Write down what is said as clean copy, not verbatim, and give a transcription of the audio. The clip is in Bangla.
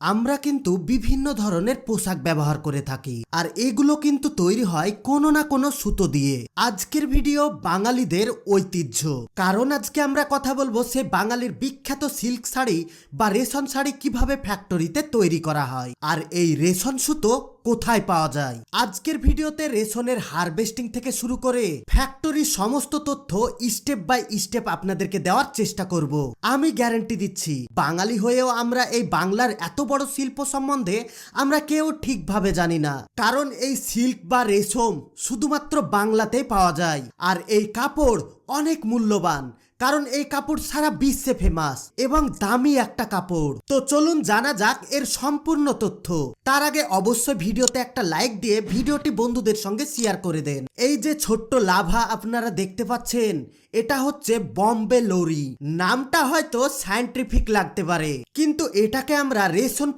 আমরা কিন্তু বিভিন্ন ধরনের পোশাক ব্যবহার করে থাকি আর এগুলো কিন্তু তৈরি হয় কোনো না কোনো সুতো দিয়ে। আজকের ভিডিও বাঙালিদের ঐতিহ্য, কারণ আজকে আমরা কথা বলবো সে বাঙালির বিখ্যাত সিল্ক শাড়ি বা রেশম শাড়ি কিভাবে ফ্যাক্টরিতে তৈরি করা হয় আর এই রেশম সুতো কোথায় পাওয়া যায়। আজকের ভিডিওতে রেশনের হারভেস্টিং থেকে শুরু করে ফ্যাক্টরির সমস্ত তথ্য স্টেপ বাই স্টেপ আপনাদেরকে দেওয়ার চেষ্টা করব। আমি গ্যারান্টি দিচ্ছি বাঙালি হয়েও আমরা এই বাংলার এত বড় শিল্প সম্বন্ধে আমরা কেউ ঠিকভাবে জানি না, কারণ এই সিল্ক বা রেশম শুধুমাত্র বাংলাতেই পাওয়া যায় আর এই কাপড় অনেক মূল্যবান, কারণ এই কাপড় সারা বিশ্বে ফেমাস এবং দামি একটা কাপড়। তো চলুন জানা যাক এর সম্পূর্ণ তথ্য। তার আগে অবশ্যই ভিডিওতে একটা লাইক দিয়ে ভিডিওটি বন্ধুদের সঙ্গে শেয়ার করে দেন। এই যে ছোট্ট লাভা আপনারা দেখতে পাচ্ছেন, এটা হচ্ছে বম্বে লোরি। নামটা হয়তো সায়েন্টিফিক লাগতে পারে, কিন্তু এটাকে আমরা রেশম